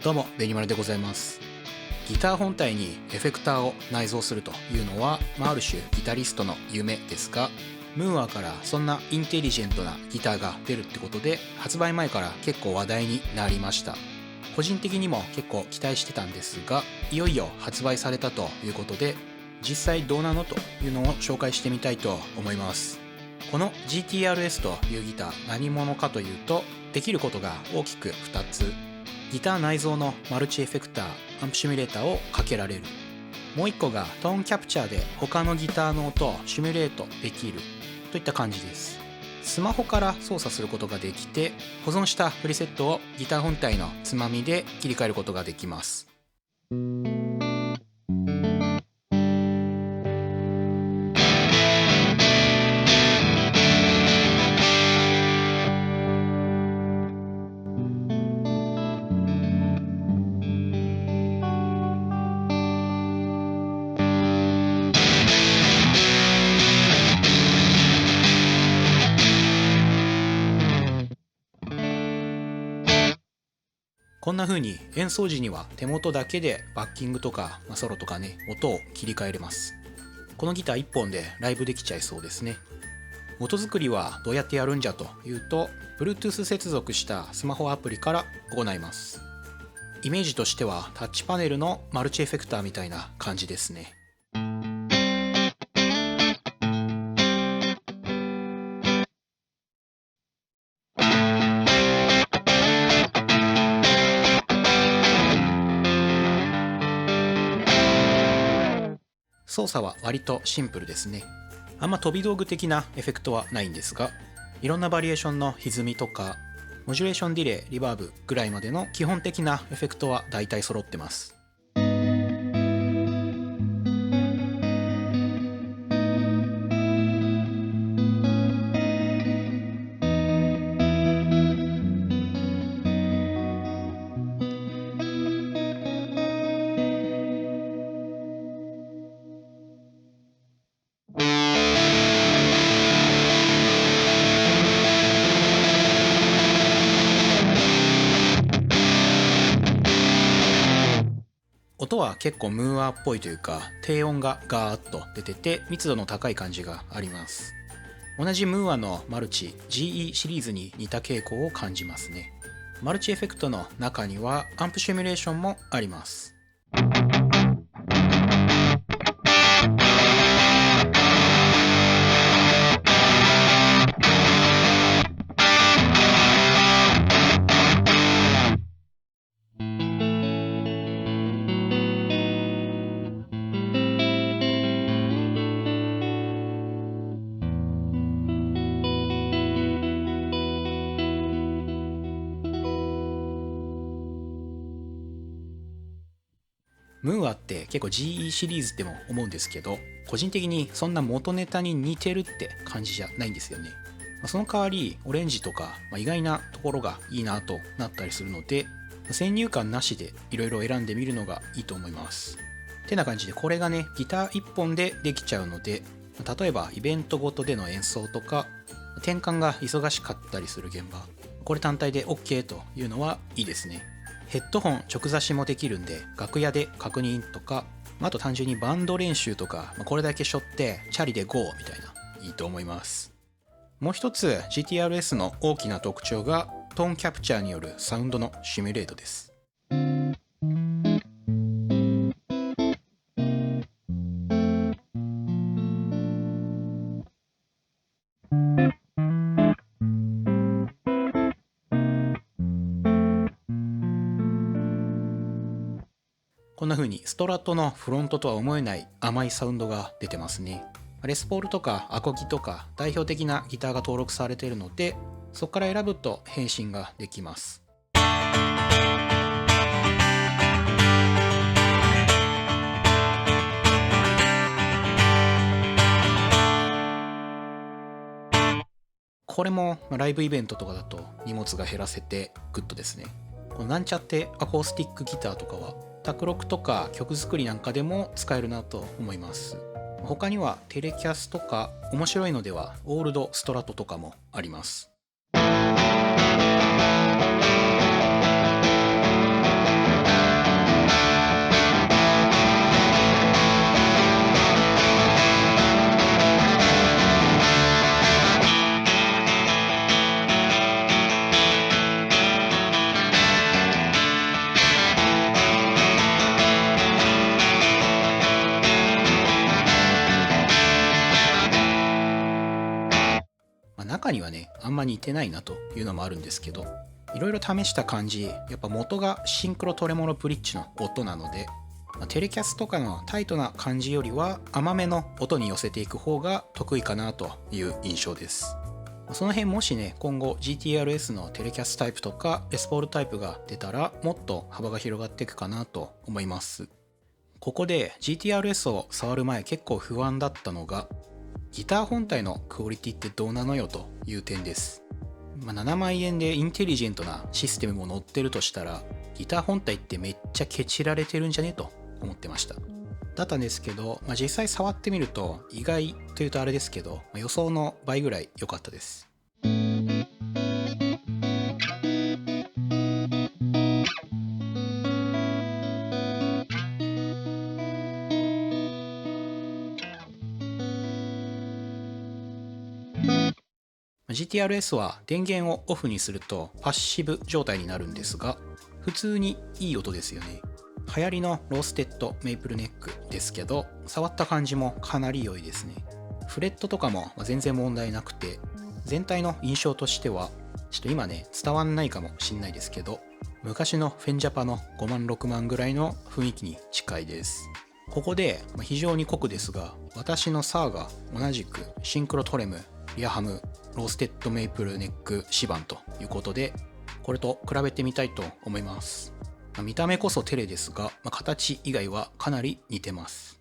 どうもベニマルでございます。ギター本体にエフェクターを内蔵するというのは、ある種ギタリストの夢ですが、ムーアからそんなインテリジェントなギターが出るってことで、発売前から結構話題になりました。個人的にも結構期待してたんですが、いよいよ発売されたということで、実際どうなのというのを紹介してみたいと思います。この GTRS というギター、何者かというと、できることが大きく2つ。ギター内蔵のマルチエフェクター、アンプシミュレーターをかけられる。もう1個がトーンキャプチャーで他のギターの音をシミュレートできるといった感じです。スマホから操作することができて、保存したプリセットをギター本体のつまみで切り替えることができます。こんな風に演奏時には手元だけでバッキングとかソロとかね、音を切り替えれます。このギター1本でライブできちゃいそうですね。音作りはどうやってやるんじゃというと、 Bluetooth 接続したスマホアプリから行います。イメージとしてはタッチパネルのマルチエフェクターみたいな感じですね。操作は割とシンプルですね。あんま飛び道具的なエフェクトはないんですが、いろんなバリエーションの歪みとかモジュレーションディレイ、リバーブぐらいまでの基本的なエフェクトは大体揃ってます。音は結構ムーアっぽいというか、低音がガーッと出てて密度の高い感じがあります。同じムーアのマルチ GE シリーズに似た傾向を感じますね。マルチエフェクトの中にはアンプシミュレーションもあります。ムーアって結構 GE シリーズっても思うんですけど、個人的にそんな元ネタに似てるって感じじゃないんですよね。その代わりオレンジとか意外なところがいいなとなったりするので、先入観なしでいろいろ選んでみるのがいいと思います。てな感じで、これがねギター1本でできちゃうので、例えばイベントごとでの演奏とか転換が忙しかったりする現場、これ単体で OK というのはいいですね。ヘッドホン直差しもできるんで、楽屋で確認とか、あと単純にバンド練習とか、これだけ背負ってチャリで GO みたいな、いいと思います。もう一つ GTRS の大きな特徴がトーンキャプチャーによるサウンドのシミュレートです。こんな風にストラトのフロントとは思えない甘いサウンドが出てますね。レスポールとかアコギとか代表的なギターが登録されているので、そこから選ぶと変身ができます。これもライブイベントとかだと荷物が減らせてグッドですね。このなんちゃってアコースティックギターとかは卓録とか曲作りなんかでも使えるなと思います。他にはテレキャスとか面白いのではオールドストラトとかもあります。中にはねあんま似てないなというのもあるんですけど、いろいろ試した感じ、やっぱ元がシンクロトレモロブリッジの音なので、テレキャスとかのタイトな感じよりは甘めの音に寄せていく方が得意かなという印象です。その辺もしね今後 GTRS のテレキャスタイプとかレスポールタイプが出たらもっと幅が広がっていくかなと思います。ここで GTRS を触る前結構不安だったのが、ギター本体のクオリティってどうなのよという点です。7万円でインテリジェントなシステムも載ってるとしたら、ギター本体ってめっちゃケチられてるんじゃねと思ってました。だったんですけど、実際触ってみると意外というとあれですけど、予想の倍ぐらい良かったです。GTRS は電源をオフにするとパッシブ状態になるんですが、普通にいい音ですよね。流行りのローステッドメイプルネックですけど、触った感じもかなり良いですね。フレットとかも全然問題なくて、全体の印象としてはちょっと今ね伝わんないかもしんないですけど、昔のフェンジャパの5万6万ぐらいの雰囲気に近いです。ここで非常に酷ですが、私のサーが同じくシンクロトレム、リアハム、ローステッドメイプルネック指板ということで、これと比べてみたいと思います。見た目こそテレですが、形以外はかなり似てます。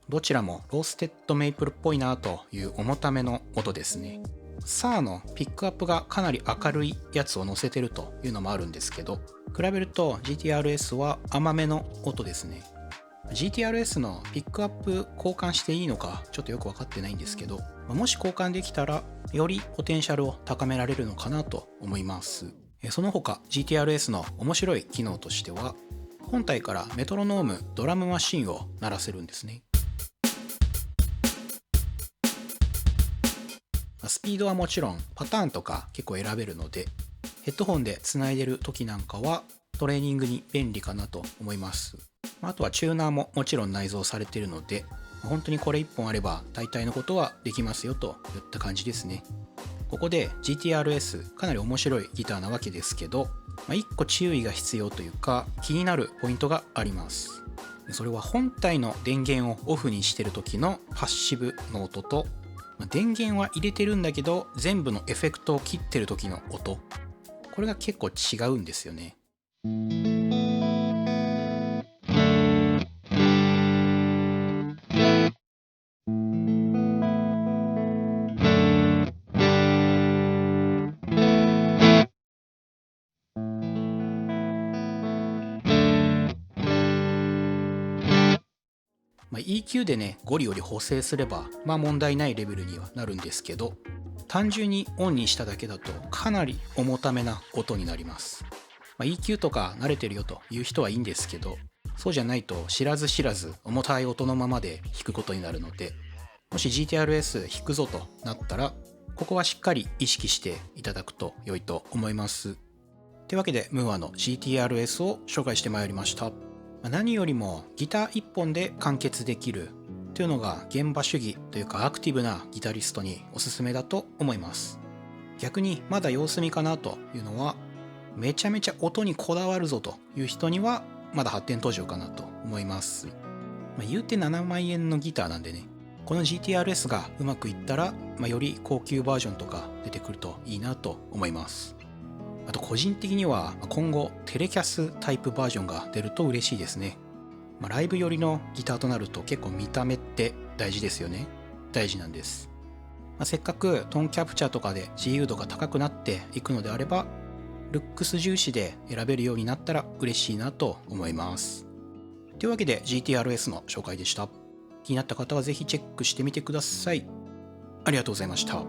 どちらもローステッドメイプルっぽいなという重ための音ですね。サーのピックアップがかなり明るいやつを乗せてるというのもあるんですけど、比べると GTRS は甘めの音ですね。GTRS のピックアップ交換していいのかちょっとよく分かってないんですけど、もし交換できたらよりポテンシャルを高められるのかなと思います。その他 GTRS の面白い機能としては、本体からメトロノームドラムマシンを鳴らせるんですね。スピードはもちろんパターンとか結構選べるので、ヘッドホンでつないでる時なんかはトレーニングに便利かなと思います。あとはチューナーももちろん内蔵されているので、本当にこれ1本あれば大体のことはできますよといった感じですね。ここで GTRS かなり面白いギターなわけですけど、1個注意が必要というか気になるポイントがあります。それは本体の電源をオフにしてる時のパッシブの音と、電源は入れてるんだけど全部のエフェクトを切ってる時の音、これが結構違うんですよね。EQ でねゴリゴリ補正すれば問題ないレベルにはなるんですけど、単純にオンにしただけだとかなり重ためな音になります。EQ とか慣れてるよという人はいいんですけど、そうじゃないと知らず知らず重たい音のままで弾くことになるので、もし GTRS 弾くぞとなったらここはしっかり意識していただくと良いと思います。というわけでムーアの GTRS を紹介してまいりました。何よりもギター1本で完結できるというのが現場主義というかアクティブなギタリストにおすすめだと思います。逆にまだ様子見かなというのは、めちゃめちゃ音にこだわるぞという人にはまだ発展途上かなと思います。言うて7万円のギターなんでね、この GTRS がうまくいったら、より高級バージョンとか出てくるといいなと思います。あと個人的には今後テレキャスタイプバージョンが出ると嬉しいですね。ライブ寄りのギターとなると結構見た目って大事ですよね。大事なんです。せっかくトーンキャプチャーとかで自由度が高くなっていくのであれば、ルックス重視で選べるようになったら嬉しいなと思います。というわけで GTRS の紹介でした。気になった方はぜひチェックしてみてください。ありがとうございました。